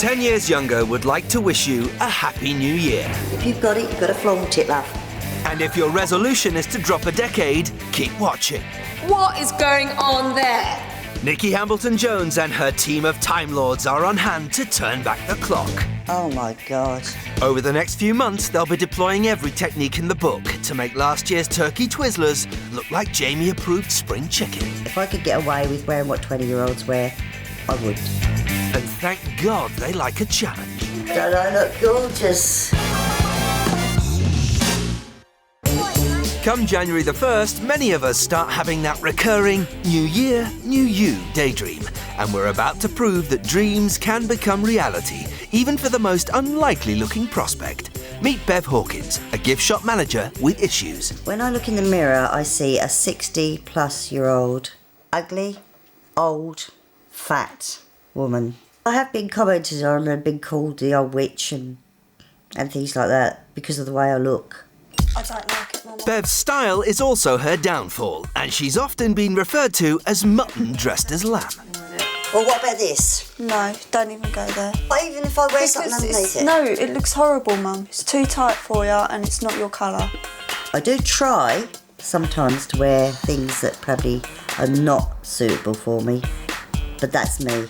10 years younger would like to wish you a happy new year. If you've got it, you've got to flaunt it, love. And if your resolution is to drop a decade, keep watching. What is going on there? Nikki Hambleton-Jones and her team of Time Lords are on hand to turn back the clock. Oh, my God. Over the next few months, they'll be deploying every technique in the book to make last year's turkey Twizzlers look like Jamie-approved spring chicken. If I could get away with wearing what 20-year-olds wear, I would. And thank God they like a challenge. Don't I look gorgeous? Come January the 1st, many of us start having that recurring New Year, New You daydream. And we're about to prove that dreams can become reality, even for the most unlikely-looking prospect. Meet Bev Hawkins, a gift shop manager with issues. When I look in the mirror, I see a 60-plus-year-old, ugly, old, fat woman. I have been commented on and been called the old witch and things like that because of the way I look. I don't like it, Mama. Bev's style is also her downfall, and she's often been referred to as mutton dressed as lamb. Well, what about this? No, don't even go there. But even if I wear something underneath it? No, it looks horrible, Mum. It's too tight for you and it's not your colour. I do try sometimes to wear things that probably are not suitable for me, but that's me.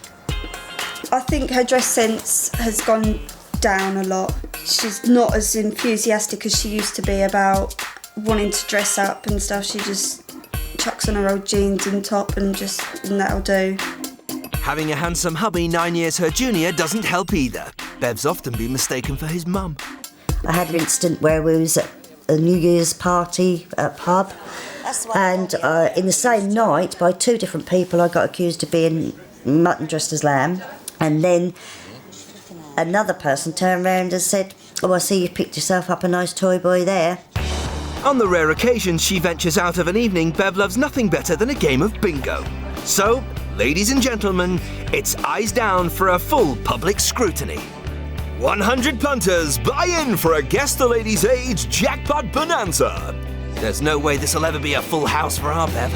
I think her dress sense has gone down a lot. She's not as enthusiastic as she used to be about wanting to dress up and stuff. She just chucks on her old jeans and top and that'll do. Having a handsome hubby 9 years her junior doesn't help either. Bev's often been mistaken for his mum. I had an incident where we was at a New Year's party at a pub, and in the same night, by two different people, I got accused of being mutton dressed as lamb, and then another person turned around and said, "Oh, I see you picked yourself up a nice toy boy there." On the rare occasions she ventures out of an evening, Bev loves nothing better than a game of bingo. So, ladies and gentlemen, it's eyes down for a full public scrutiny. 100 punters buy in for a Guess the Lady's Age jackpot bonanza. There's no way this'll ever be a full house for our Bev.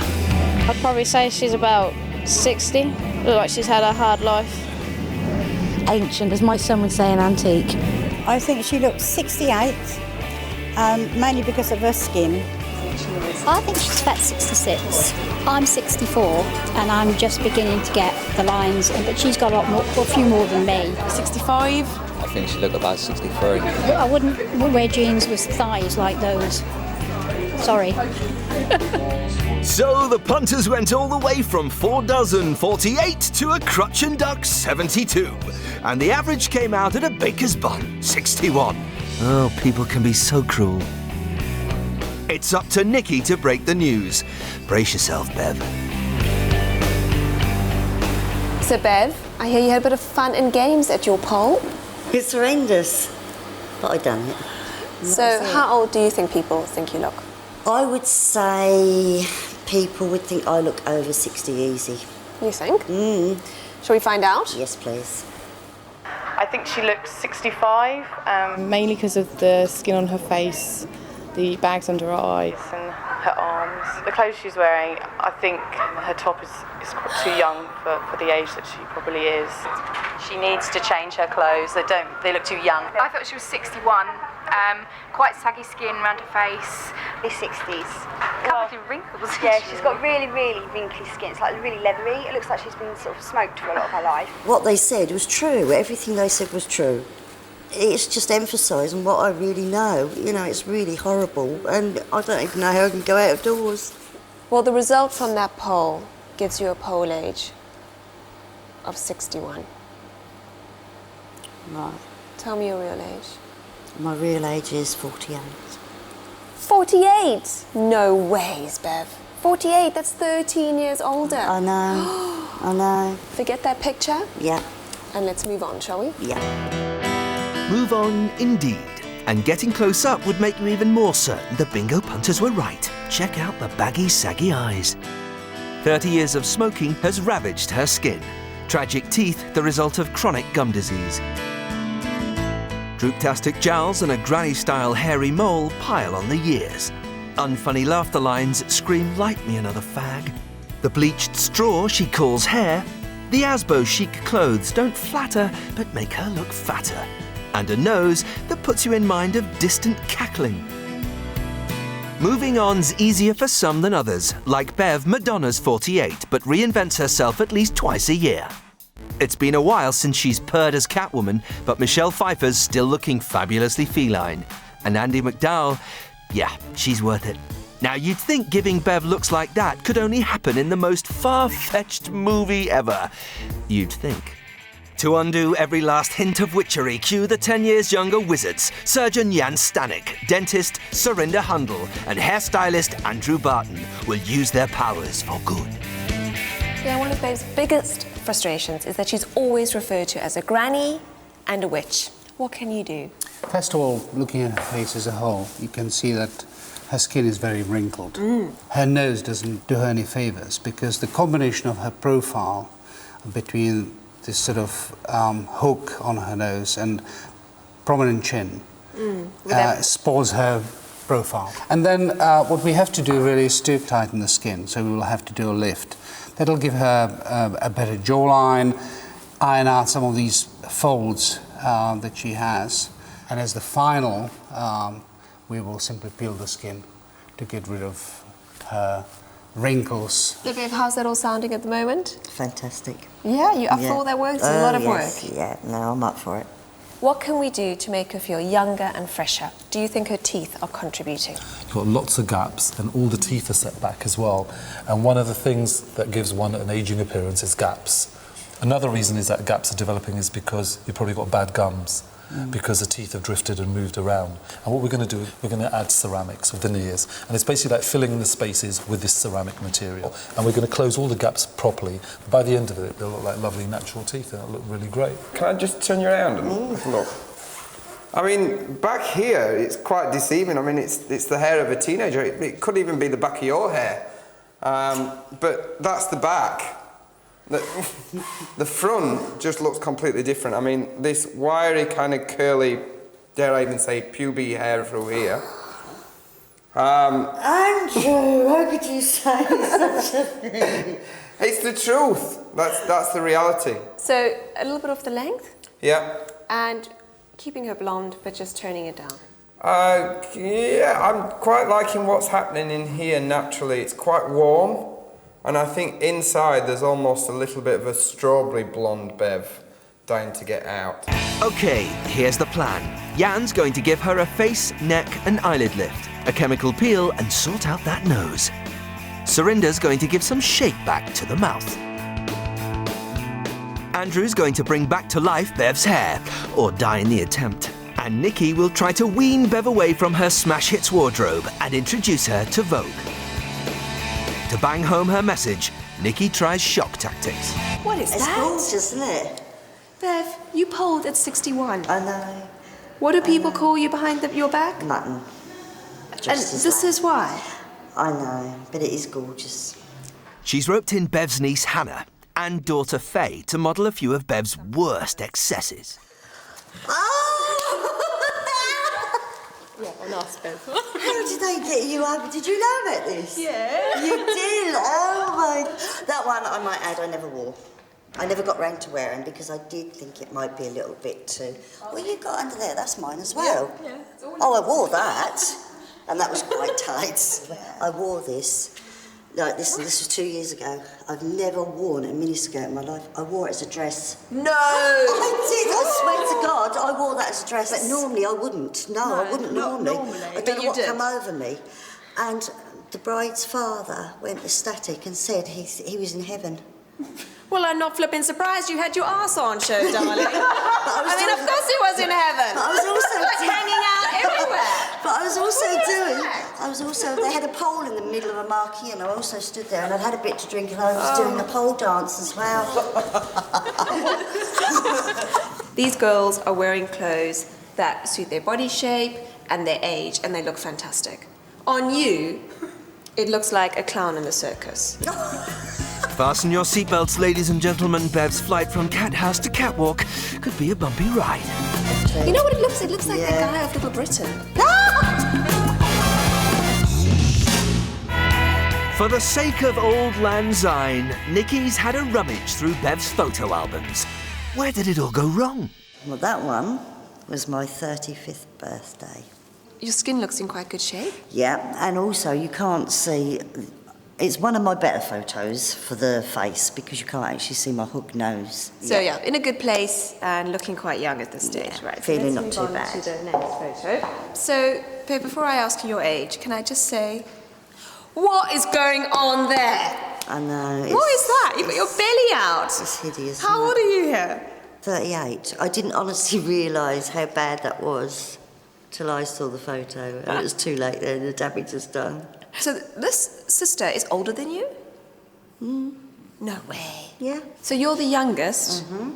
I'd probably say she's about 60. Looks like she's had a hard life. Ancient, as my son would say, an antique. I think she looks 68, mainly because of her skin. I think she's about 66. I'm 64 and I'm just beginning to get the lines, but she's got a few more than me. 65. I think she looked about 63. I wouldn't wear jeans with thighs like those. Sorry. So the punters went all the way from 4 dozen 48 to a crutch and duck 72. And the average came out at a baker's bun 61. Oh, people can be so cruel. It's up to Nikki to break the news. Brace yourself, Bev. So, Bev, I hear you had a bit of fun and games at your poll. It's horrendous, but I done it. So, how old do you think people think you look? I would say people would think I look over 60 easy. You think? Shall we find out? Yes, please. I think she looks 65. Mainly because of the skin on her face, the bags under her eyes and her arms. The clothes she's wearing, I think her top is quite too young for the age that she probably is. She needs to change her clothes. They look too young. I thought she was 61. Quite saggy skin around her face. The 60s. Covered in wrinkles. Yeah, she's got really, really wrinkly skin. It's like really leathery. It looks like she's been sort of smoked for a lot of her life. What they said was true. Everything they said was true. It's just emphasising what I really know. You know, it's really horrible, and I don't even know how I can go out of doors. Well, the result from that poll gives you a poll age of 61. Right. Tell me your real age. My real age is 48. 48? No ways, Bev. 48, that's 13 years older. I know, I know. Forget that picture? Yeah. And let's move on, shall we? Yeah. Move on, indeed. And getting close up would make you even more certain the bingo punters were right. Check out the baggy, saggy eyes. 30 years of smoking has ravaged her skin. Tragic teeth, the result of chronic gum disease. Drooptastic jowls and a granny-style hairy mole pile on the years. Unfunny laughter lines scream, "Light me another fag." The bleached straw she calls hair, The Asbo chic clothes don't flatter, but make her look fatter. And a nose that puts you in mind of distant cackling. Moving on's easier for some than others, like Bev. Madonna's 48, but reinvents herself at least twice a year. It's been a while since she's purred as Catwoman, but Michelle Pfeiffer's still looking fabulously feline. And Andie MacDowell, yeah, she's worth it. Now, you'd think giving Bev looks like that could only happen in the most far-fetched movie ever. You'd think. To undo every last hint of witchery, cue the 10 years younger wizards, surgeon Jan Stanek, dentist Surinder Hundal, and hairstylist Andrew Barton will use their powers for good. Yeah, one of Bev's biggest frustrations is that she's always referred to as a granny and a witch. What can you do? First of all, looking at her face as a whole, you can see that her skin is very wrinkled. Her nose doesn't do her any favours because the combination of her profile between this sort of hook on her nose and prominent chin spoils her profile. And then what we have to do really is to tighten the skin, so we will have to do a lift. That'll give her a better jawline, iron out some of these folds that she has. And as the final, we will simply peel the skin to get rid of her wrinkles. Bev, how's that all sounding at the moment? Fantastic. Yeah, you up for all that work? It's a lot of work. Yeah, no, I'm up for it. What can we do to make her feel younger and fresher? Do you think her teeth are contributing? You've got lots of gaps and all the teeth are set back as well. And one of the things that gives one an ageing appearance is gaps. Another reason is that gaps are developing is because you've probably got bad gums. Because the teeth have drifted and moved around. And what we're going to do, we're going to add ceramics or veneers. And it's basically like filling in the spaces with this ceramic material. And we're going to close all the gaps properly. By the end of it, they'll look like lovely natural teeth and it'll look really great. Can I just turn you around and look? I mean, back here, it's quite deceiving. I mean, it's the hair of a teenager. It could even be the back of your hair. But that's the back. The front just looks completely different. I mean, this wiry kind of curly, dare I even say, pubic hair through here. Andrew, how could you say such a thing? It's the truth. That's the reality. So, a little bit of the length? Yeah. And keeping her blonde, but just turning it down? Yeah, I'm quite liking what's happening in here naturally. It's quite warm. And I think inside there's almost a little bit of a strawberry blonde Bev dying to get out. OK, here's the plan. Jan's going to give her a face, neck and eyelid lift, a chemical peel and sort out that nose. Surinder's going to give some shape back to the mouth. Andrew's going to bring back to life Bev's hair, or die in the attempt. And Nikki will try to wean Bev away from her smash hits wardrobe and introduce her to Vogue. To bang home her message, Nikki tries shock tactics. What is that? It's gorgeous, isn't it? Bev, you polled at 61. I know. What do people call you behind your back? Mutton. And this is why? I know, but it is gorgeous. She's roped in Bev's niece Hannah and daughter Faye to model a few of Bev's worst excesses. Yeah, on us, Bev. How did they get you up? Did you know about this? Yeah. You did? Oh my... That one, I might add, I never wore. I never got round to wearing because I did think it might be a little bit too... Well, you got under there, that's mine as well. Yeah, it's all I wore that. And that was quite tight. I wore this. Like, this was 2 years ago. I've never worn a miniskirt in my life. I wore it as a dress. No! I did, I swear to God, I wore that as a dress. But normally I wouldn't. No, I wouldn't normally. I don't know what came over me. And the bride's father went ecstatic and said he was in heaven. Well, I'm not flipping surprised you had your arse on show, darling. I mean, of course he was in heaven. But I was also like hanging out everywhere. But I was also they had a pole in the middle of a marquee and I also stood there and I'd had a bit to drink and I was doing the pole dance as well. These girls are wearing clothes that suit their body shape and their age and they look fantastic. On you, it looks like a clown in the circus. Fasten your seatbelts, ladies and gentlemen. Bev's flight from cat house to catwalk could be a bumpy ride. You know what it looks? It looks like the guy of Little Britain. For the sake of Old Lang Syne, Nikki's had a rummage through Bev's photo albums. Where did it all go wrong? Well, that one was my 35th birthday. Your skin looks in quite good shape. Yeah, and also you can't see... It's one of my better photos for the face because you can't actually see my hook nose. So yeah, in a good place and looking quite young at this stage, right? Feeling so not let's too move on bad. to the next photo. So, Bev, before I ask you your age, can I just say, what is going on there? I know. What is that? You've got your belly out. It's hideous. How old are you here? 38. I didn't honestly realise how bad that was till I saw the photo. And it was too late then, the damage was done. So this sister is older than you? Mm. No way. Yeah. So you're the youngest, Mm-hmm.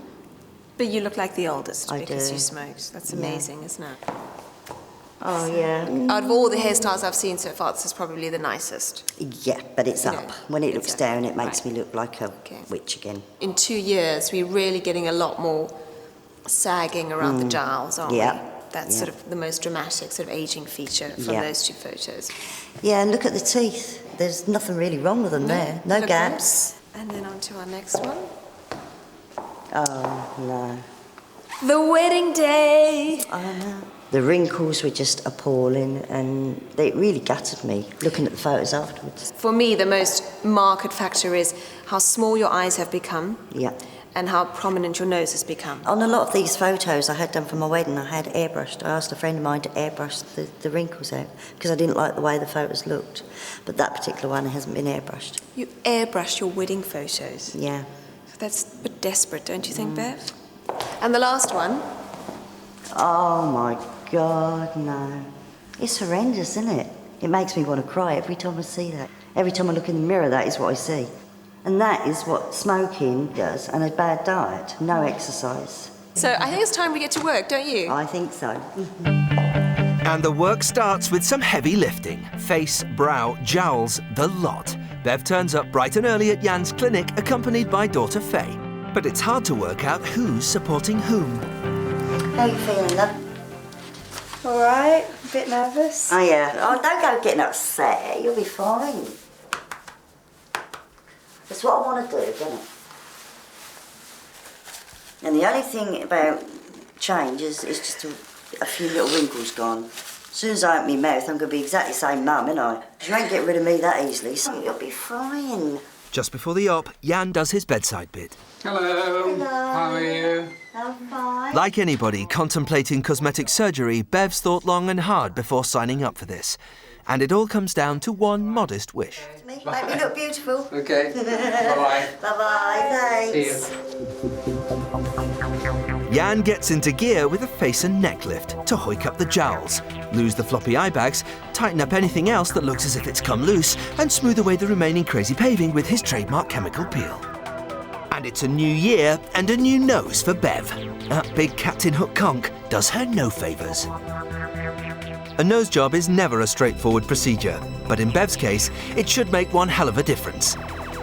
but you look like the oldest I because do. you smoked. That's Yeah. amazing, isn't it? Oh, yeah. Out of all the hairstyles I've seen so far, this is probably the nicest. Yeah, but it's You up. know, When it it's looks up. down, it makes Right. me look like a witch again. In 2 years, we're really getting a lot more sagging around the jowls, aren't Yeah. we? That's Yeah. sort of the most dramatic sort of aging feature from Yeah. those two photos. Yeah, and look at the teeth. There's nothing really wrong with them there. No Look gaps. good. And then on to our next one. Oh, no. The wedding day. I know. The wrinkles were just appalling and it really gutted me looking at the photos afterwards. For me, the most marked factor is how small your eyes have become Yeah. and how prominent your nose has become. On a lot of these photos I had done for my wedding, I had airbrushed. I asked a friend of mine to airbrush the wrinkles out because I didn't like the way the photos looked. But that particular one hasn't been airbrushed. You airbrush your wedding photos. Yeah. That's a bit desperate, don't you think, Bev? And the last one. Oh my God, no. It's horrendous, isn't it? It makes me want to cry every time I see that. Every time I look in the mirror, that is what I see. And that is what smoking does, and a bad diet, no exercise. So I think it's time we get to work, don't you? I think so. And the work starts with some heavy lifting. Face, brow, jowls, the lot. Bev turns up bright and early at Jan's clinic, accompanied by daughter Faye. But it's hard to work out who's supporting whom. How you feeling, love? All right, a bit nervous. Oh, yeah. Oh, don't go getting upset. You'll be fine. That's what I want to do, isn't it? And the only thing about change is just a few little wrinkles gone. As soon as I open my mouth, I'm going to be exactly the same mum, ain't I? You ain't get rid of me that easily, so you'll be fine. Just before the op, Jan does his bedside bit. Hello. Hello. How are you? I'm fine. Like anybody contemplating cosmetic surgery, Bev's thought long and hard before signing up for this. And it all comes down to one modest wish. Make me look beautiful. Okay. Bye-bye. Bye-bye, See thanks. Jan gets into gear with a face and neck lift to hoik up the jowls, lose the floppy eye bags, tighten up anything else that looks as if it's come loose, and smooth away the remaining crazy paving with his trademark chemical peel. And it's a new year and a new nose for Bev. That big Captain Hook conch does her no favours. A nose job is never a straightforward procedure, but in Bev's case, it should make one hell of a difference.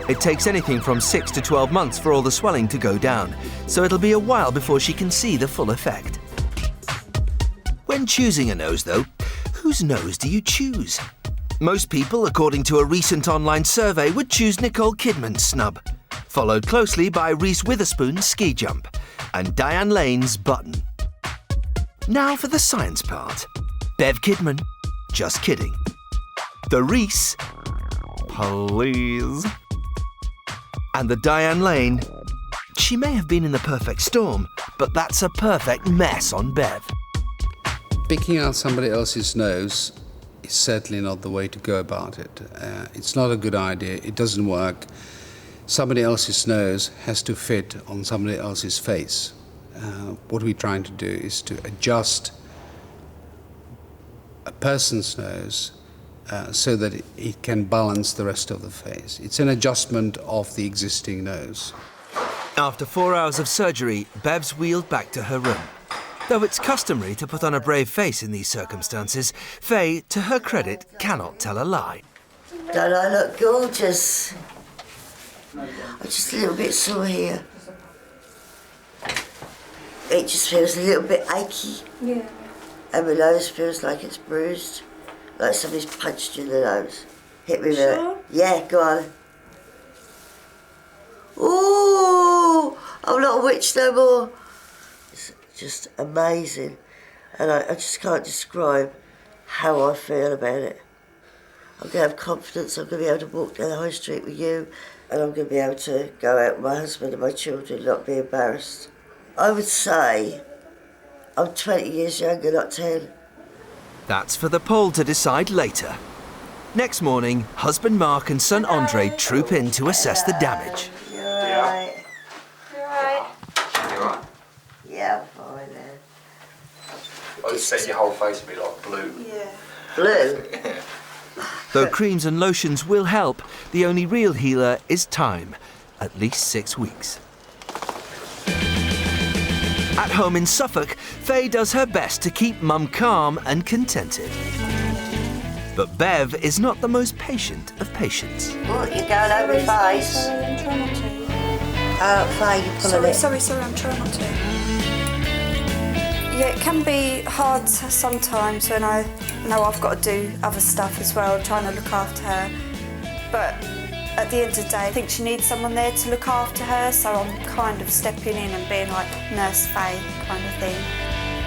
It takes anything from 6 to 12 months for all the swelling to go down, so it'll be a while before she can see the full effect. When choosing a nose, though, whose nose do you choose? Most people, according to a recent online survey, would choose Nicole Kidman's snub, followed closely by Reese Witherspoon's ski jump and Diane Lane's button. Now for the science part. Bev Kidman, just kidding. The Reese, please. And the Diane Lane, she may have been in the perfect storm, but that's a perfect mess on Bev. Picking out somebody else's nose is certainly not the way to go about it. It's not a good idea. It doesn't work. Somebody else's nose has to fit on somebody else's face. What we're trying to do is to adjust a person's nose so that it can balance the rest of the face. It's an adjustment of the existing nose. After 4 hours of surgery, Bev's wheeled back to her room. Though it's customary to put on a brave face in these circumstances, Faye, to her credit, cannot tell a lie. Don't I look gorgeous? I'm just a little bit sore here. It just feels a little bit achy. Yeah. And my nose feels like it's bruised, like somebody's punched you in the nose. Hit me with it. Yeah, go on. Ooh, I'm not a witch no more. It's just amazing. And I just can't describe how I feel about it. I'm going to have confidence, I'm going to be able to walk down the high street with you, and I'm going to be able to go out with my husband and my children and not be embarrassed. I would say I'm 20 years younger, not 10. That's for the poll to decide later. Next morning, husband Mark and son Andre troop in to assess the damage. You're alright. You're right. You alright? Yeah, I'm fine then. I just said your whole face would be like blue. Yeah. Blue? Yeah. Though creams and lotions will help, the only real healer is time. At least 6 weeks. At home in Suffolk, Faye does her best to keep Mum calm and contented. But Bev is not the most patient of patients. What, you're going over your face? Sorry, I'm trying not to. Faye, you're pulling it. Sorry, I'm trying not to. Yeah, it can be hard sometimes when I know I've got to do other stuff as well, trying to look after her. But at the end of the day, I think she needs someone there to look after her, so I'm kind of stepping in and being like Nurse Faye kind of thing.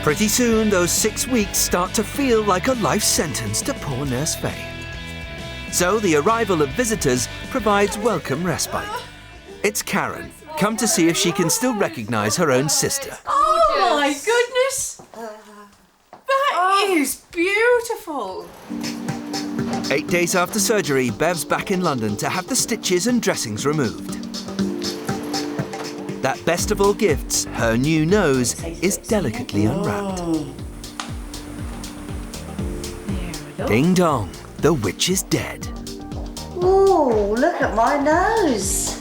Pretty soon, those 6 weeks start to feel like a life sentence to poor Nurse Faye. So the arrival of visitors provides welcome respite. It's Karen, come to see if she can still recognise her own sister. Oh my goodness! That is beautiful! 8 days after surgery, Bev's back in London to have the stitches and dressings removed. That best of all gifts, her new nose, is delicately unwrapped. Ding dong, the witch is dead. Ooh, look at my nose.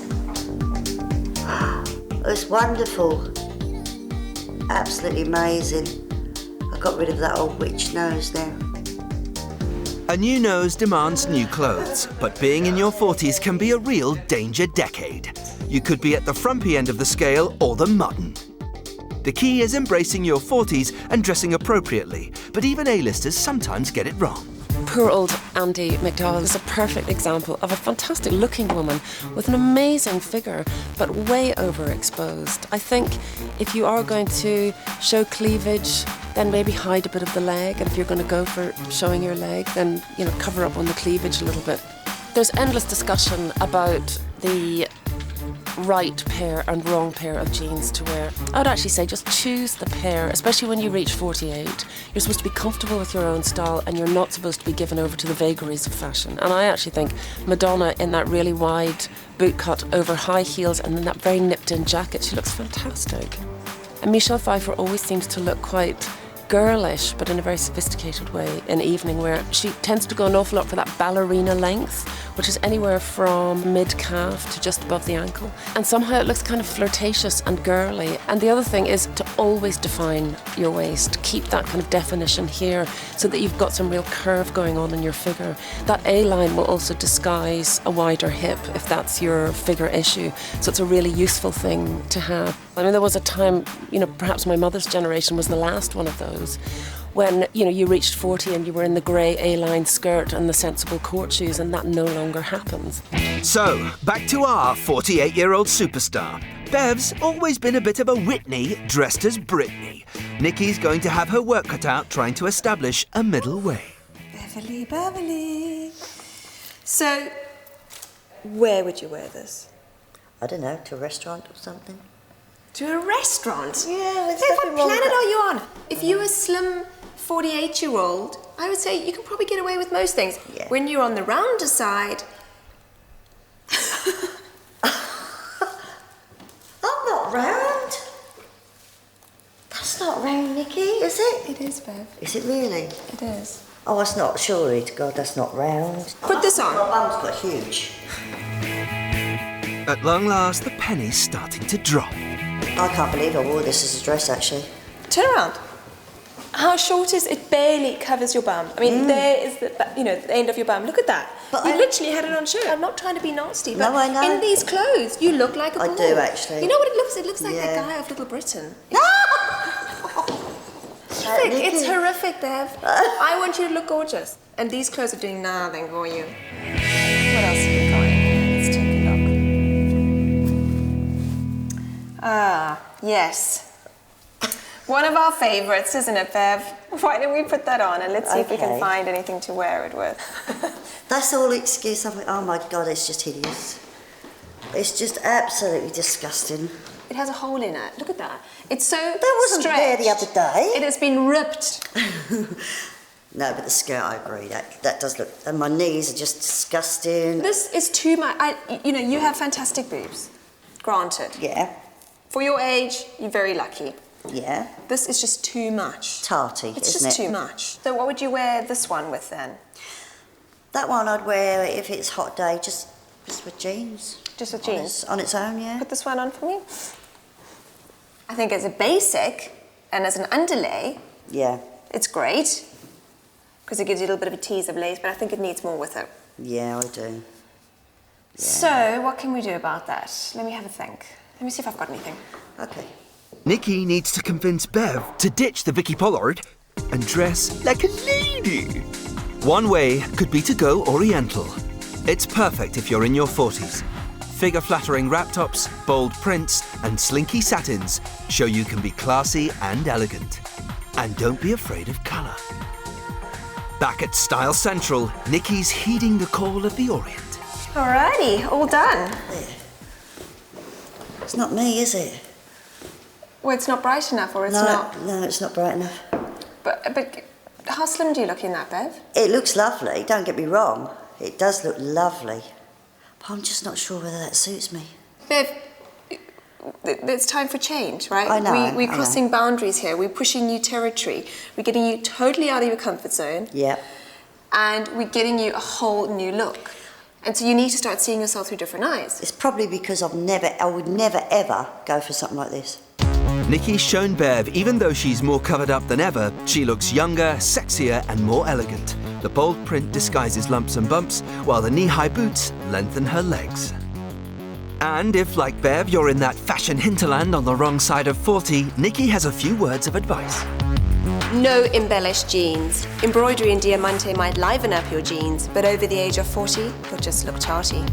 It's wonderful. Absolutely amazing. I got rid of that old witch nose now. A new nose demands new clothes, but being in your 40s can be a real danger decade. You could be at the frumpy end of the scale or the mutton. The key is embracing your 40s and dressing appropriately, but even A-listers sometimes get it wrong. Poor old Andy McDowell is a perfect example of a fantastic looking woman with an amazing figure, but way overexposed. I think if you are going to show cleavage, then maybe hide a bit of the leg, and if you're going to go for showing your leg, then, you know, cover up on the cleavage a little bit. There's endless discussion about the right pair and wrong pair of jeans to wear. I would actually say just choose the pair, especially when you reach 48. You're supposed to be comfortable with your own style, and you're not supposed to be given over to the vagaries of fashion. And I actually think Madonna in that really wide boot cut over high heels and then that very nipped in jacket, she looks fantastic. And Michelle Pfeiffer always seems to look quite girlish, but in a very sophisticated way in evening wear. She tends to go an awful lot for that ballerina length, which is anywhere from mid-calf to just above the ankle. And somehow it looks kind of flirtatious and girly. And the other thing is to always define your waist. Keep that kind of definition here so that you've got some real curve going on in your figure. That A-line will also disguise a wider hip if that's your figure issue. So it's a really useful thing to have. I mean, there was a time, you know, perhaps my mother's generation was the last one of those, when, you know, you reached 40 and you were in the grey A-line skirt and the sensible court shoes, and that no longer happens. So, back to our 48-year-old superstar. Bev's always been a bit of a Whitney dressed as Britney. Nikki's going to have her work cut out trying to establish a middle way. Beverly. So, where would you wear this? I don't know, to a restaurant or something. To a restaurant? Yeah, so what planet are you on? If you're a slim 48-year-old, I would say you can probably get away with most things. Yeah. When you're on the rounder side... I'm not round. That's not round, Nikki, is it? It is, Bev. Is it really? It is. Oh, it's not, surely to God, that's not round. Put this on. My mum's got huge. At long last, the penny's starting to drop. I can't believe I wore this as a dress, actually. Turn around. How short is it? Barely covers your bum. I mean, there is the, you know, the end of your bum. Look at that. But you literally had it on shirt. I'm not trying to be nasty, but no, I know. in these clothes, you look like a bull. I do, actually. You know what it looks? It looks like that guy of Little Britain. It's horrific, Bev. I want you to look gorgeous. And these clothes are doing nothing for you. What else have we got in here? Let's take a look. Ah, yes. One of our favourites, isn't it, Bev? Why don't we put that on and let's see if we can find anything to wear it with. That's all excuse. I'm like, oh my God, it's just hideous. It's just absolutely disgusting. It has a hole in it. Look at that. It's so That wasn't there the other day. It has been ripped. No, but the skirt, I agree. That does look... And my knees are just disgusting. This is too much. You know, you have fantastic boobs. Granted. Yeah. For your age, you're very lucky. Yeah. This is just too much. Tarty, it's isn't it? It's just too much. So what would you wear this one with then? That one I'd wear if it's hot day, just with jeans. Just with jeans? On its own, yeah. Put this one on for me. I think as a basic and as an underlay, yeah, it's great because it gives you a little bit of a tease of lace, but I think it needs more with it. Yeah, I do. Yeah. So what can we do about that? Let me have a think. Let me see if I've got anything. Okay. Nikki needs to convince Bev to ditch the Vicky Pollard and dress like a lady. One way could be to go Oriental. It's perfect if you're in your 40s. Figure-flattering wrap tops, bold prints and slinky satins show you can be classy and elegant. And don't be afraid of colour. Back at Style Central, Nikki's heeding the call of the Orient. Alrighty, all done. There. It's not me, is it? Well, it's not bright enough, or it's not... No, it's not bright enough. But how slim do you look in that, Bev? It looks lovely, don't get me wrong. It does look lovely. But I'm just not sure whether that suits me. Bev, it's time for change, right? I know. We're crossing boundaries here. We're pushing new territory. We're getting you totally out of your comfort zone. Yeah. And we're getting you a whole new look. And so you need to start seeing yourself through different eyes. It's probably because I would never ever go for something like this. Nikki's shown Bev, even though she's more covered up than ever, she looks younger, sexier and more elegant. The bold print disguises lumps and bumps, while the knee-high boots lengthen her legs. And if, like Bev, you're in that fashion hinterland on the wrong side of 40, Nikki has a few words of advice. No embellished jeans. Embroidery and diamante might liven up your jeans, but over the age of 40, you'll just look tarty.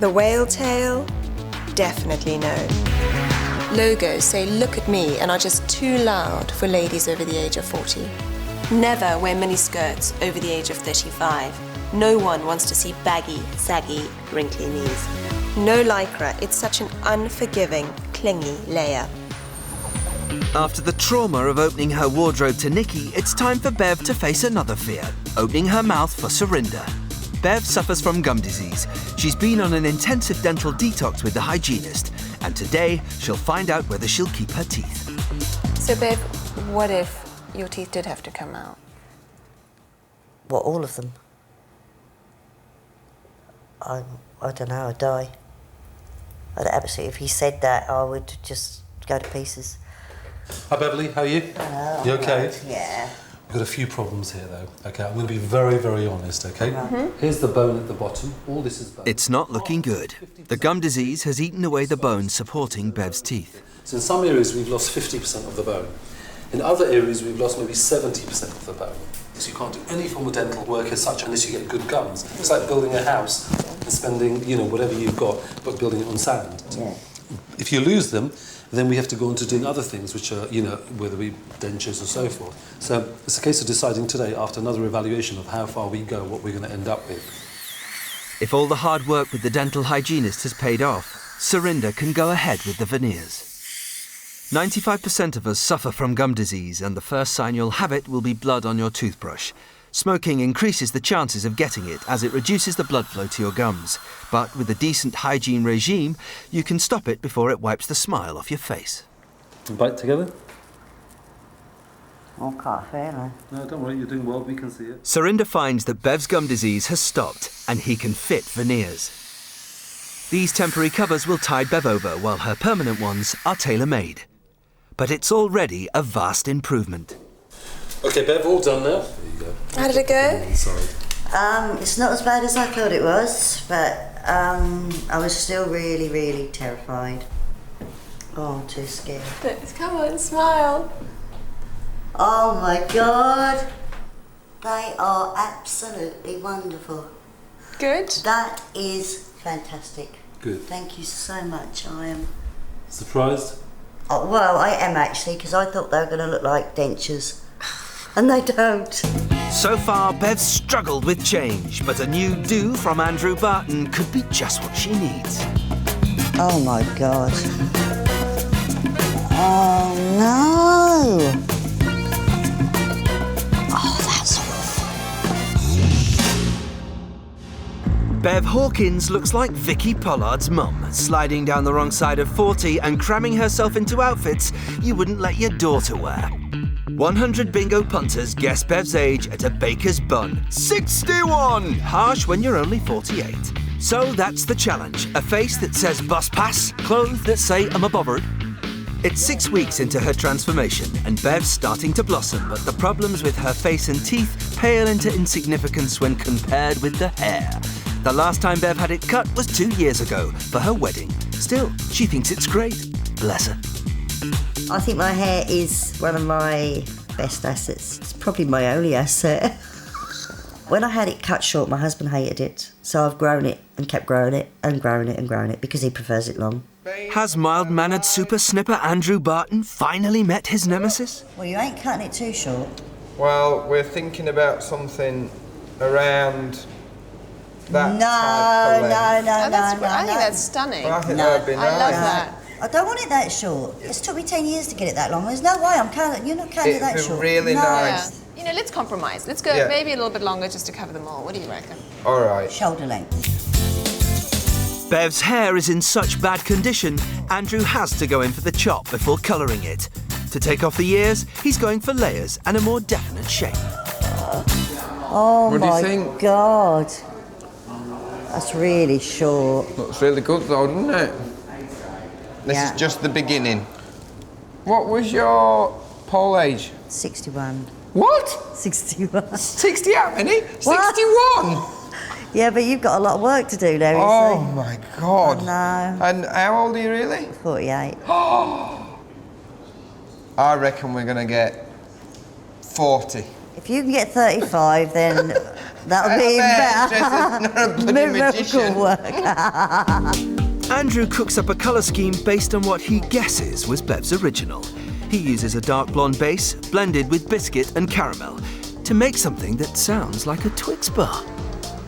The whale tail? Definitely no. Logos say "look at me" and are just too loud for ladies over the age of 40. Never wear mini skirts over the age of 35. No one wants to see baggy, saggy, wrinkly knees. No lycra, it's such an unforgiving, clingy layer. After the trauma of opening her wardrobe to Nikki, it's time for Bev to face another fear, opening her mouth for Surinder. Bev suffers from gum disease. She's been on an intensive dental detox with the hygienist, and today she'll find out whether she'll keep her teeth. So Bev, what if your teeth did have to come out? What, all of them? I don't know, I'd die. I'd absolutely, if he said that, I would just go to pieces. Hi Beverly, how are you? Hello. You okay? Yeah. We've got a few problems here though, okay? I'm going to be very, very honest, okay? Here's the bone at the bottom. All this is bone. It's not looking good. The gum disease has eaten away the bone supporting Bev's teeth. So in some areas we've lost 50% of the bone. In other areas we've lost maybe 70% of the bone. So you can't do any form of dental work as such unless you get good gums. It's like building a house and spending, you know, whatever you've got, but building it on sand. Yeah. If you lose them, then we have to go on to doing other things, which are, you know, whether we dentures or so forth. So it's a case of deciding today, after another evaluation of how far we go, what we're going to end up with. If all the hard work with the dental hygienist has paid off, Surinder can go ahead with the veneers. 95% of us suffer from gum disease, and the first sign you'll have it will be blood on your toothbrush. Smoking increases the chances of getting it as it reduces the blood flow to your gums. But with a decent hygiene regime, you can stop it before it wipes the smile off your face. Bite together? Oh, can't feel it. No, don't worry, you're doing well, we can see it. Surinder finds that Bev's gum disease has stopped and he can fit veneers. These temporary covers will tide Bev over while her permanent ones are tailor-made. But it's already a vast improvement. OK, Bev, all done now. There you go. How did it go? Sorry. It's not as bad as I thought it was, but I was still really, really terrified. Oh, I'm too scared. Come on, smile. Oh my God. They are absolutely wonderful. Good? That is fantastic. Good. Thank you so much. I am... Surprised? Oh, well, I am actually, because I thought they were going to look like dentures. And they don't. So far, Bev's struggled with change, but a new do from Andrew Barton could be just what she needs. Oh my God. Oh no. Oh, that's awful. Bev Hawkins looks like Vicky Pollard's mum, sliding down the wrong side of 40 and cramming herself into outfits you wouldn't let your daughter wear. 100 bingo punters guess Bev's age at a baker's bun. 61! Harsh when you're only 48. So that's the challenge. A face that says bus pass, clothes that say I'm a bothered. It's 6 weeks into her transformation and Bev's starting to blossom, but the problems with her face and teeth pale into insignificance when compared with the hair. The last time Bev had it cut was 2 years ago for her wedding. Still, she thinks it's great. Bless her. I think my hair is one of my best assets. It's probably my only asset. When I had it cut short, my husband hated it. So I've grown it and kept growing it and growing it and growing it because he prefers it long. Has mild-mannered super snipper Andrew Barton finally met his nemesis? Well, you ain't cutting it too short. Well, we're thinking about something around that No, type of length. I no. think that's stunning. Well, I think that would be nice. I love that. I don't want it that short. It's took me 10 years to get it that long. There's no way I'm cutting. You're not cutting it that It'd be short. really no. nice. You know, let's compromise. Let's go maybe a little bit longer just to cover them all. What do you reckon? All right. Shoulder length. Bev's hair is in such bad condition, Andrew has to go in for the chop before colouring it. To take off the ears, he's going for layers and a more definite shape. Oh What do you my think? God. That's really short. Looks really good though, doesn't it? This is just the beginning. What was your poll age? 61. What? 61. 60 how many? 61? Yeah, but you've got a lot of work to do now, you Oh see. my God. I know. And how old are you really? 48. I reckon we're gonna get 40. If you can get 35, then that'll be even better. Miracle work. Andrew cooks up a colour scheme based on what he guesses was Bev's original. He uses a dark blonde base, blended with biscuit and caramel, to make something that sounds like a Twix bar.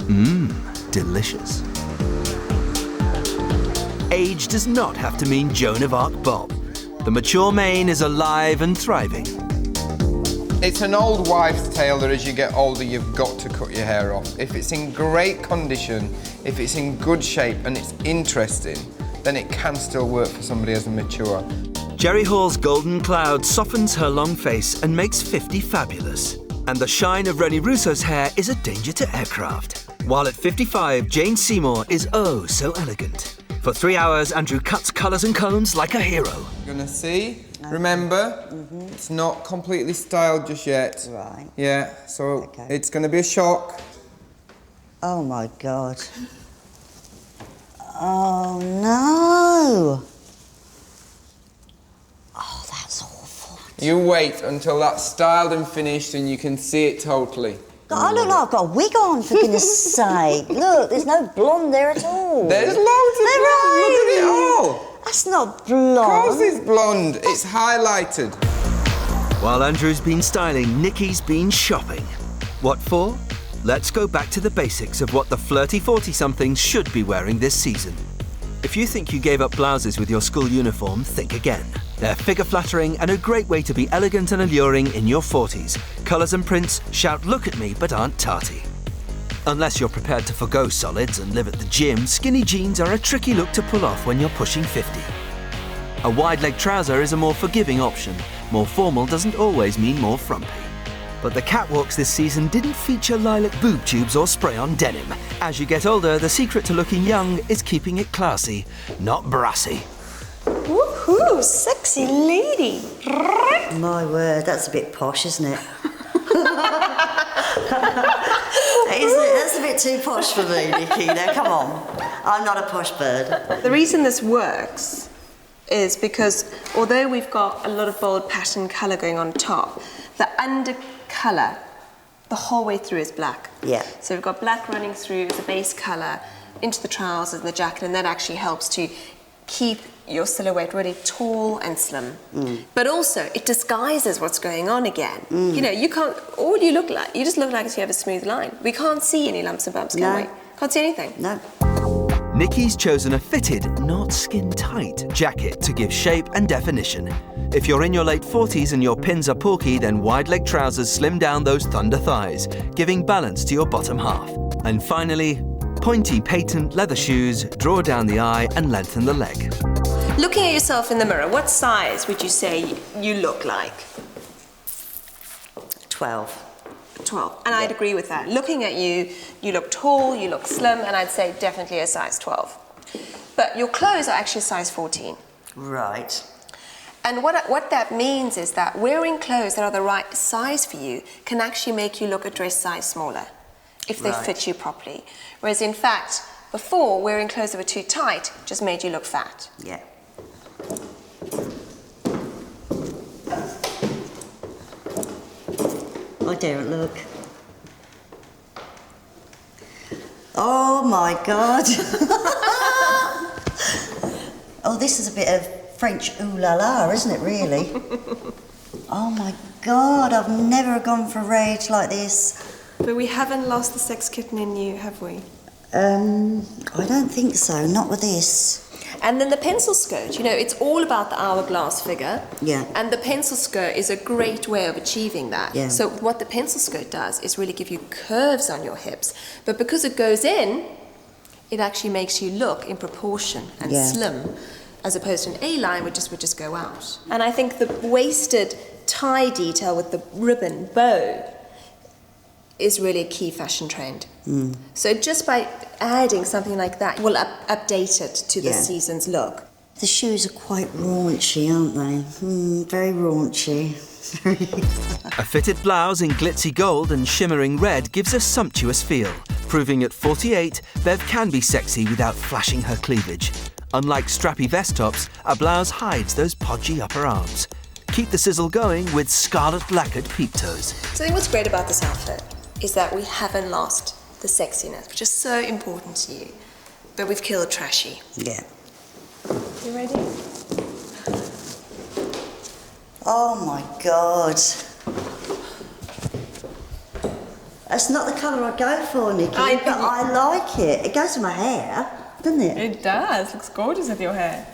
Mmm, delicious. Age does not have to mean Joan of Arc Bob. The mature mane is alive and thriving. It's an old wives' tale that as you get older, you've got to cut your hair off. If it's in great condition, if it's in good shape and it's interesting, then it can still work for somebody as a mature. Jerry Hall's golden cloud softens her long face and makes 50 fabulous. And the shine of Rennie Russo's hair is a danger to aircraft. While at 55, Jane Seymour is oh so elegant. For 3 hours, Andrew cuts colours and combs like a hero. You're gonna see. Remember, it's not completely styled just yet. Right. Yeah, so it's gonna be a shock. Oh my God. Oh no. Oh, that's awful. You wait until that's styled and finished and you can see it totally. God, I look like I've got a wig on, for goodness sake. Look, there's no blonde there at all. There's loads of blonde. Look at it all. That's not blonde. Of course it's blonde. It's highlighted. While Andrew's been styling, Nikki's been shopping. What for? Let's go back to the basics of what the flirty 40-somethings should be wearing this season. If you think you gave up blouses with your school uniform, think again. They're figure-flattering and a great way to be elegant and alluring in your 40s. Colours and prints shout look at me but aren't tarty. Unless you're prepared to forgo solids and live at the gym, skinny jeans are a tricky look to pull off when you're pushing 50. A wide-leg trouser is a more forgiving option. More formal doesn't always mean more frumpy. But the catwalks this season didn't feature lilac boob tubes or spray-on denim. As you get older, the secret to looking young is keeping it classy, not brassy. Woohoo, sexy lady. My word, that's a bit posh, isn't it? That's a bit too posh for me, Nikki. Now, come on. I'm not a posh bird. The reason this works is because although we've got a lot of bold pattern colour going on top, the under colour the whole way through is black. Yeah. So we've got black running through as a base colour into the trousers and the jacket, and that actually helps to keep your silhouette really tall and slim. But also, it disguises what's going on again. You know, you can't, all you look like, you just look like you have a smooth line. We can't see any lumps and bumps, can we? Can't see anything. No. Nikki's chosen a fitted, not skin-tight, jacket to give shape and definition. If you're in your late 40s and your pins are porky, then wide-leg trousers slim down those thunder thighs, giving balance to your bottom half. And finally, pointy patent leather shoes draw down the eye and lengthen the leg. Looking at yourself in the mirror, what size would you say you look like? 12. 12, and I'd agree with that. Looking at you, you look tall, you look slim, and I'd say definitely a size 12. But your clothes are actually a size 14. Right. And what that means is that wearing clothes that are the right size for you can actually make you look a dress size smaller if they fit you properly. Whereas in fact, before, wearing clothes that were too tight just made you look fat. Yeah. I don't look. Oh my God. Oh, this is a bit of French ooh la la, isn't it, really? Oh my God, I've never gone for rage like this. But we haven't lost the sex kitten in you, have we? I don't think so, not with this. And then the pencil skirt, you know, it's all about the hourglass figure. Yeah. And the pencil skirt is a great way of achieving that. Yeah. So what the pencil skirt does is really give you curves on your hips. But because it goes in, it actually makes you look in proportion and slim, as opposed to an A-line which would just go out. And I think the waisted tie detail with the ribbon bow is really a key fashion trend. So just by adding something like that, we'll update it to the season's look. The shoes are quite raunchy, aren't they? Very raunchy. A fitted blouse in glitzy gold and shimmering red gives a sumptuous feel, proving at 48, Bev can be sexy without flashing her cleavage. Unlike strappy vest tops, a blouse hides those podgy upper arms. Keep the sizzle going with scarlet lacquered peep toes. So I think what's great about this outfit is that we haven't lost the sexiness, which is so important to you, but we've killed trashy. Yeah. You ready? Oh my God. That's not the colour I go for, Nikki, but I like it. It goes with my hair, doesn't it? It does. Looks gorgeous with your hair.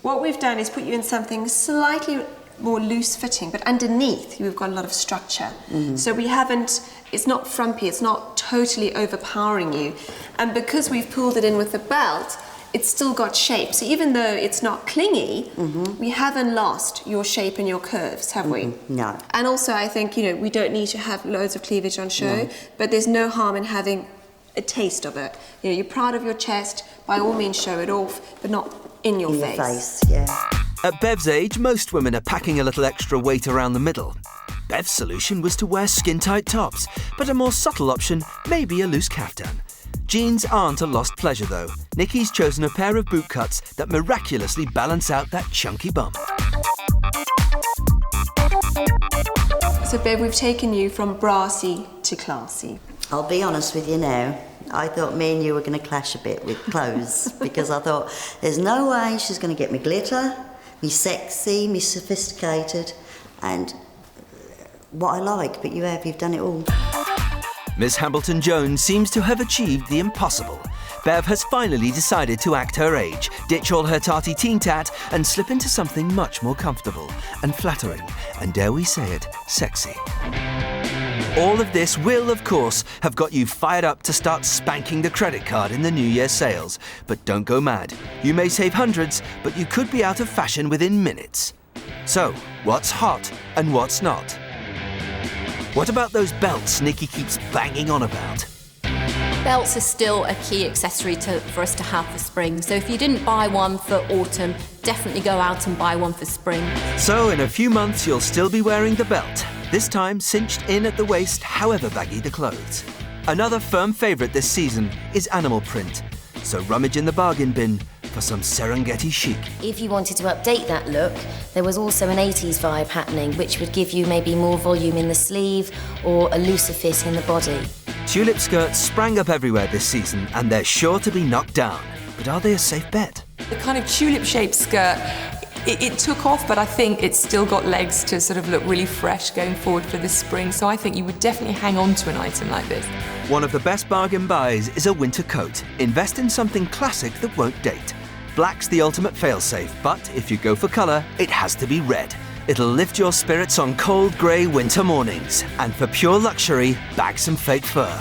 What we've done is put you in something slightly more loose fitting, but underneath we've got a lot of structure. So we haven't, it's not frumpy, it's not totally overpowering you. And because we've pulled it in with the belt, it's still got shape. So even though it's not clingy, we haven't lost your shape and your curves, have we? No. And also I think, you know, we don't need to have loads of cleavage on show, but there's no harm in having a taste of it. You know, you're proud of your chest, by all means show it off, but not in your face. At Bev's age, most women are packing a little extra weight around the middle. Bev's solution was to wear skin-tight tops, but a more subtle option may be a loose caftan. Jeans aren't a lost pleasure though. Nikki's chosen a pair of boot cuts that miraculously balance out that chunky bum. So Bev, we've taken you from brassy to classy. I'll be honest with you now. I thought me and you were going to clash a bit with clothes because I thought there's no way she's going to get me glitter, me sexy, me sophisticated, and what I like, but you've done it all. Miss Hambleton-Jones seems to have achieved the impossible. Bev has finally decided to act her age, ditch all her tarty teen tat, and slip into something much more comfortable and flattering, and dare we say it, sexy. All of this will, of course, have got you fired up to start spanking the credit card in the New Year sales. But don't go mad. You may save hundreds, but you could be out of fashion within minutes. So, what's hot and what's not? What about those belts Nikki keeps banging on about? Belts are still a key accessory for us to have for spring. So if you didn't buy one for autumn, definitely go out and buy one for spring. So in a few months you'll still be wearing the belt, this time cinched in at the waist however baggy the clothes. Another firm favourite this season is animal print. So rummage in the bargain bin, for some Serengeti chic. If you wanted to update that look, there was also an 80s vibe happening, which would give you maybe more volume in the sleeve or a looser fit in the body. Tulip skirts sprang up everywhere this season, and they're sure to be knocked down. But are they a safe bet? The kind of tulip-shaped skirt, it took off, but I think it's still got legs to sort of look really fresh going forward for this spring, so I think you would definitely hang on to an item like this. One of the best bargain buys is a winter coat. Invest in something classic that won't date. Black's the ultimate failsafe, but if you go for colour, it has to be red. It'll lift your spirits on cold, grey winter mornings. And for pure luxury, bag some fake fur.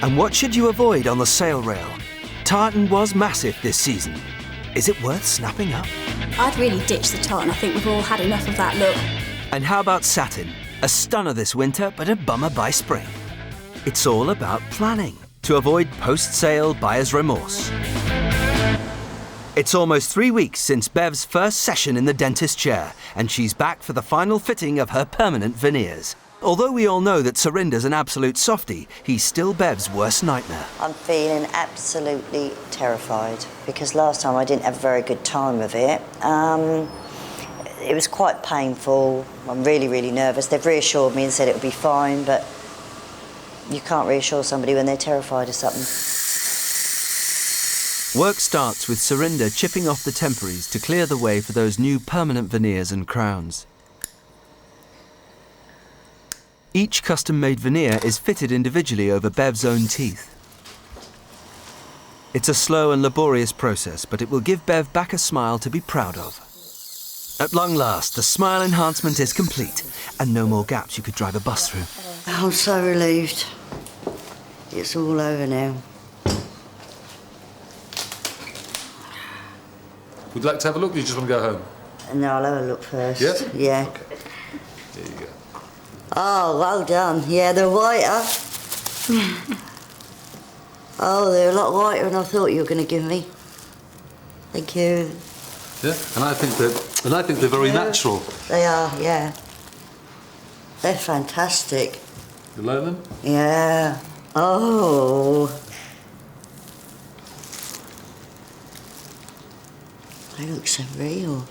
And what should you avoid on the sale rail? Tartan was massive this season. Is it worth snapping up? I'd really ditch the tartan. I think we've all had enough of that look. And how about satin? A stunner this winter, but a bummer by spring. It's all about planning to avoid post-sale buyer's remorse. It's almost 3 weeks since Bev's first session in the dentist chair, and she's back for the final fitting of her permanent veneers. Although we all know that Surinder's an absolute softie, he's still Bev's worst nightmare. I'm feeling absolutely terrified because last time I didn't have a very good time with it. It was quite painful. I'm really, really nervous. They've reassured me and said it would be fine, but you can't reassure somebody when they're terrified of something. Work starts with Surinder chipping off the temporaries to clear the way for those new permanent veneers and crowns. Each custom-made veneer is fitted individually over Bev's own teeth. It's a slow and laborious process, but it will give Bev back a smile to be proud of. At long last, the smile enhancement is complete, and no more gaps you could drive a bus through. I'm so relieved. It's all over now. Would you like to have a look, or do you just want to go home? No, I'll have a look first. Yes? Yeah. Okay. There you go. Oh, well done. Yeah, they're whiter. Oh, they're a lot whiter than I thought you were going to give me. Thank you. Yeah, and I think they're very natural. They are, yeah. They're fantastic. You like them? Yeah. Oh. They look so real.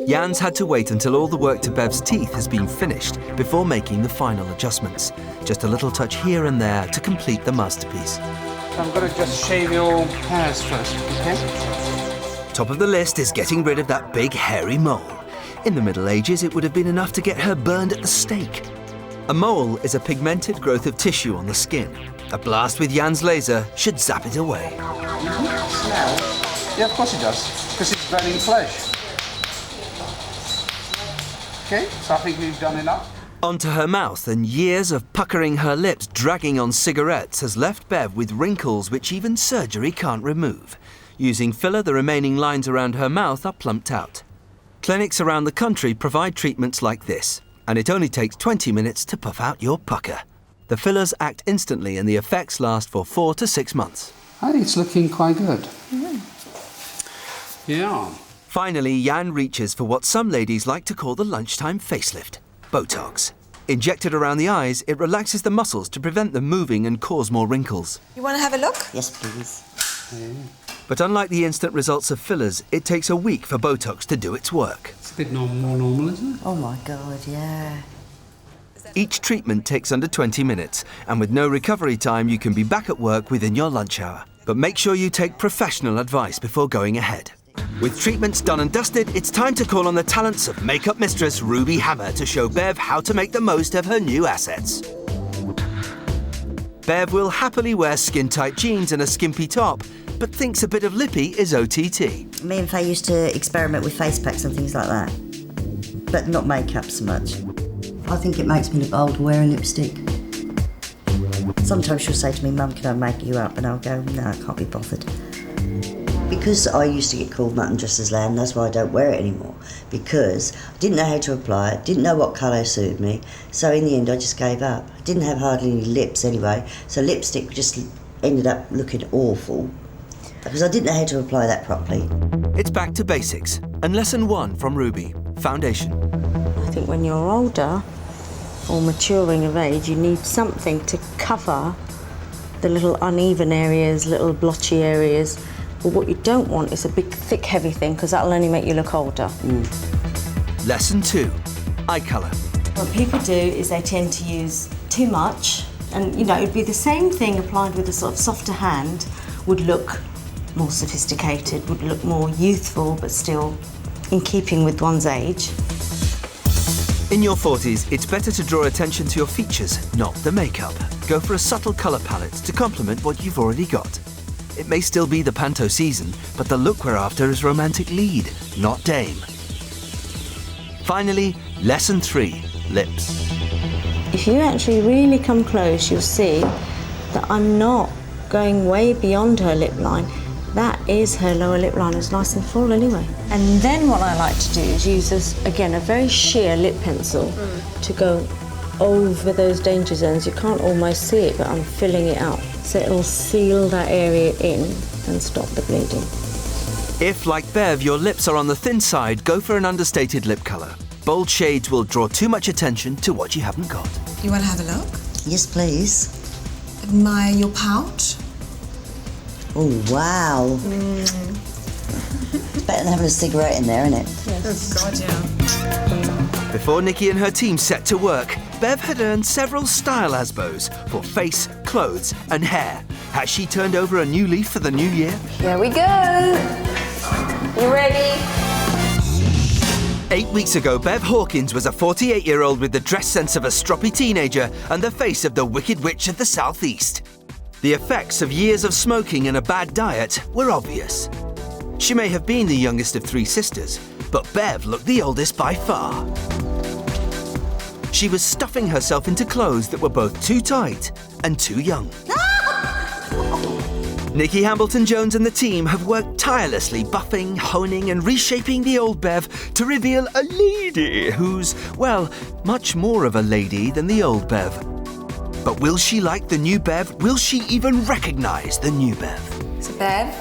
Jan's had to wait until all the work to Bev's teeth has been finished before making the final adjustments. Just a little touch here and there to complete the masterpiece. I'm going to just shave your hairs first, okay? Top of the list is getting rid of that big hairy mole. In the Middle Ages, it would have been enough to get her burned at the stake. A mole is a pigmented growth of tissue on the skin. A blast with Jan's laser should zap it away. Smell? Yeah, of course it does, because it's burning flesh. Okay, so I think we've done enough. Onto her mouth, and years of puckering her lips dragging on cigarettes has left Bev with wrinkles which even surgery can't remove. Using filler, the remaining lines around her mouth are plumped out. Clinics around the country provide treatments like this, and it only takes 20 minutes to puff out your pucker. The fillers act instantly and the effects last for 4 to 6 months. I think it's looking quite good. Yeah. Finally, Jan reaches for what some ladies like to call the lunchtime facelift, Botox. Injected around the eyes, it relaxes the muscles to prevent them moving and cause more wrinkles. You want to have a look? Yes, please. But unlike the instant results of fillers, it takes a week for Botox to do its work. It's a bit more normal, isn't it? Oh my God, yeah. Each treatment takes under 20 minutes, and with no recovery time, you can be back at work within your lunch hour. But make sure you take professional advice before going ahead. With treatments done and dusted, it's time to call on the talents of makeup mistress Ruby Hammer to show Bev how to make the most of her new assets. Bev will happily wear skin-tight jeans and a skimpy top, but thinks a bit of lippy is OTT. Me and Faye used to experiment with face packs and things like that, but not makeup so much. I think it makes me look older wearing lipstick. Sometimes she'll say to me, Mum, can I make you up? And I'll go, no, I can't be bothered. Because I used to get called mutton dressed as lamb, that's why I don't wear it anymore. Because I didn't know how to apply it, didn't know what colour suited me, so in the end I just gave up. I didn't have hardly any lips anyway, so lipstick just ended up looking awful. Because I didn't know how to apply that properly. It's back to basics, and lesson 1 from Ruby, foundation. I think when you're older, or maturing of age, you need something to cover the little uneven areas, little blotchy areas. But what you don't want is a big, thick, heavy thing, because that'll only make you look older. Lesson 2, eye colour. What people do is they tend to use too much, and you know, it'd be the same thing applied with a sort of softer hand, would look more sophisticated, would look more youthful, but still in keeping with one's age. In your 40s, it's better to draw attention to your features, not the makeup. Go for a subtle colour palette to complement what you've already got. It may still be the panto season, but the look we're after is romantic lead, not dame. Finally, lesson 3, lips. If you actually really come close, you'll see that I'm not going way beyond her lip line. That is her lower lip line, it's nice and full anyway. And then what I like to do is use this, again, a very sheer lip pencil to go over those danger zones. You can't almost see it, but I'm filling it out. So it'll seal that area in and stop the bleeding. If, like Bev, your lips are on the thin side, go for an understated lip colour. Bold shades will draw too much attention to what you haven't got. You want to have a look? Yes, please. Admire your pout. Oh, wow. It's better than having a cigarette in there, isn't it? Yes. Oh, God, yeah. Before Nikki and her team set to work, Bev had earned several style ASBOs for face, clothes and hair. Has she turned over a new leaf for the new year? Here we go. You ready? 8 weeks ago, Bev Hawkins was a 48-year-old with the dress sense of a stroppy teenager and the face of the Wicked Witch of the Southeast. The effects of years of smoking and a bad diet were obvious. She may have been the youngest of 3 sisters, but Bev looked the oldest by far. She was stuffing herself into clothes that were both too tight and too young. Nikki Hambleton-Jones and the team have worked tirelessly buffing, honing and reshaping the old Bev to reveal a lady who's, well, much more of a lady than the old Bev. But will she like the new Bev? Will she even recognise the new Bev? So Bev,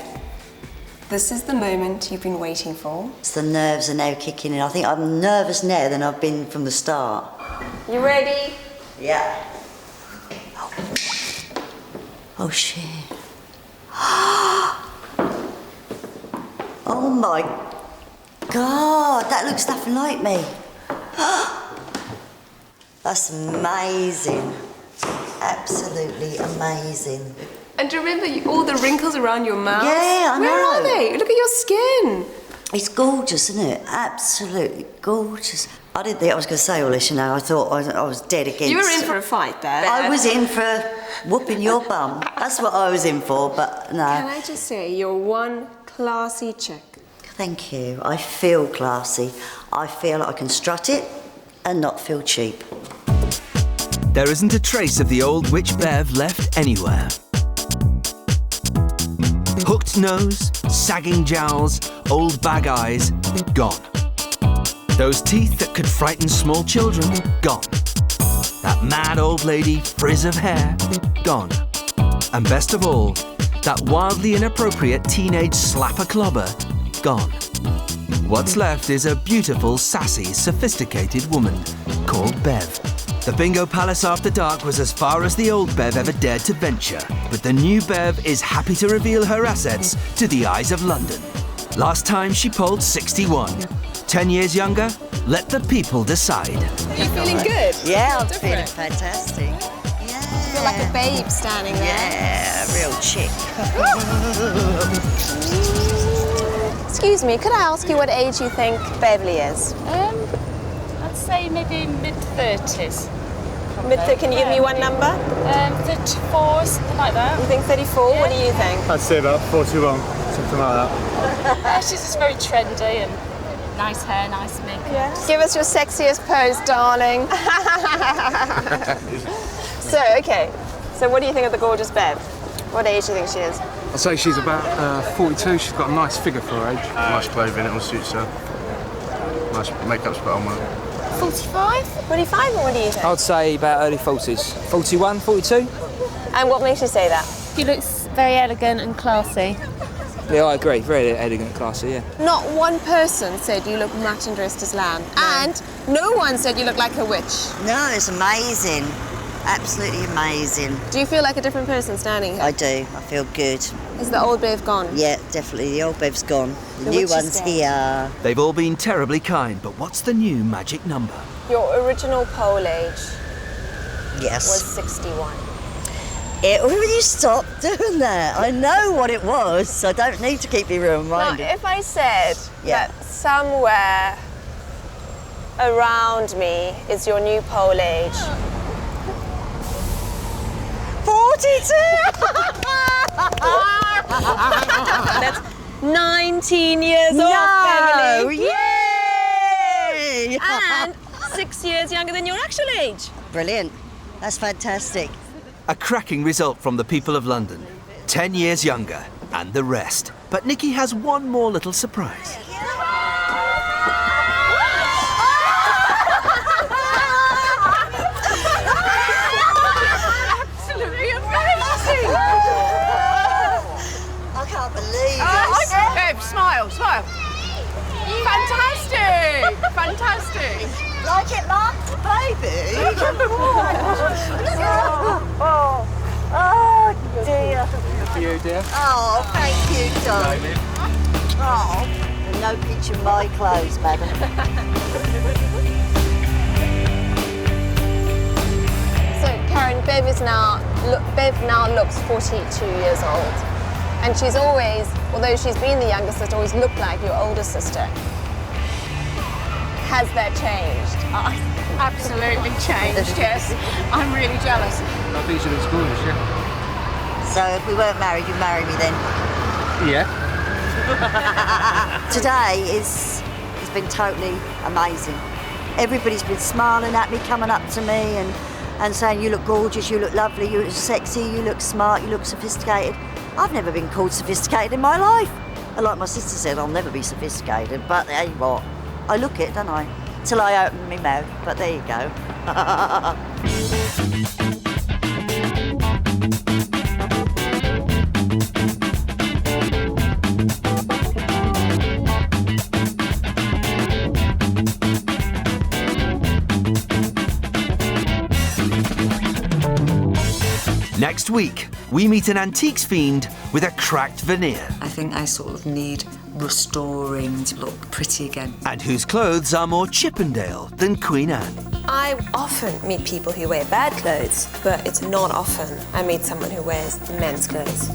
this is the moment you've been waiting for. It's the nerves are now kicking in. I think I'm nervous now than I've been from the start. You ready? Yeah. Oh shit. Oh my God, that looks nothing like me. That's amazing. Absolutely amazing. And do you remember all the wrinkles around your mouth? Yeah, I know. Where are they? Look at your skin. It's gorgeous, isn't it? Absolutely gorgeous. I didn't think I was going to say all this, you know. I thought I was dead against. You were in for a fight there. I was in for whooping your bum. That's what I was in for, but no. Can I just say, you're one classy chick. Thank you. I feel classy. I feel I can strut it and not feel cheap. There isn't a trace of the old witch Bev left anywhere. Hooked nose, sagging jowls, old bag eyes, gone. Those teeth that could frighten small children, gone. That mad old lady frizz of hair, gone. And best of all, that wildly inappropriate teenage slapper-clobber, gone. What's left is a beautiful, sassy, sophisticated woman called Bev. The Bingo Palace After Dark was as far as the old Bev ever dared to venture, but the new Bev is happy to reveal her assets to the eyes of London. Last time she polled 61. 10 years younger? Let the people decide. Are you feeling good? Yeah, I'm feeling fantastic. You feel like a babe standing there. Yeah, a real chick. Excuse me, could I ask you what age you think Beverly is? I'd say maybe mid-30s. Can you give me one number? 34, something like that. You think 34? Yeah. What do you think? I'd say about 41, something like that. She's just very trendy and nice hair, nice makeup. Yeah. Give us your sexiest pose, darling. So what do you think of the gorgeous Bev? What age do you think she is? I'd say she's about 42. She's got a nice figure for her age. Nice clothing, it all suits her. Nice makeup's put on her. 45? 45, or what do you think? I'd say about early 40s. 41, 42. And what makes you say that? She looks very elegant and classy. Yeah, I agree. Very elegant, classy, yeah. Not one person said you look matching dressed as lamb. No. And no one said you look like a witch. No, it's amazing. Absolutely amazing. Do you feel like a different person standing here? I do. I feel good. Is the old Bev gone? Yeah, definitely. The old Bev's gone. The witch new is one's dead. here. They've all been terribly kind, but what's the new magic number? Your original pole age Yes. was 61. Will you stop doing that? I know what it was, so I don't need to keep you reminded. Now, if I said that somewhere around me is your new pole age. 42! That's 19 years old, family. Yay! And 6 years younger than your actual age. Brilliant. That's fantastic. A cracking result from the people of London. 10 years younger, and the rest. But Nikki has one more little surprise. Absolutely amazing! I can't believe it. Bev, smile, smile. Fantastic! Fantastic! Like it, Mum? Baby? Oh, dear. For you, dear. Oh, thank you, darling. Oh, and no picture of my clothes, madam. So, Karen, Bev now looks 42 years old. And she's always, although she's been the younger sister, always looked like your older sister. Has that changed? Absolutely changed, yes. I'm really jealous. I think she looks gorgeous, yeah. So if we weren't married, you'd marry me then? Yeah. Today has been totally amazing. Everybody's been smiling at me, coming up to me and saying, you look gorgeous, you look lovely, you look sexy, you look smart, you look sophisticated. I've never been called sophisticated in my life. And like my sister said, I'll never be sophisticated, but hey, what? I look it, don't I? Till I open my mouth, but there you go. Next week, we meet an antiques fiend with a cracked veneer. I think I sort of need restoring to look pretty again. And whose clothes are more Chippendale than Queen Anne. I often meet people who wear bad clothes, but it's not often I meet someone who wears men's clothes.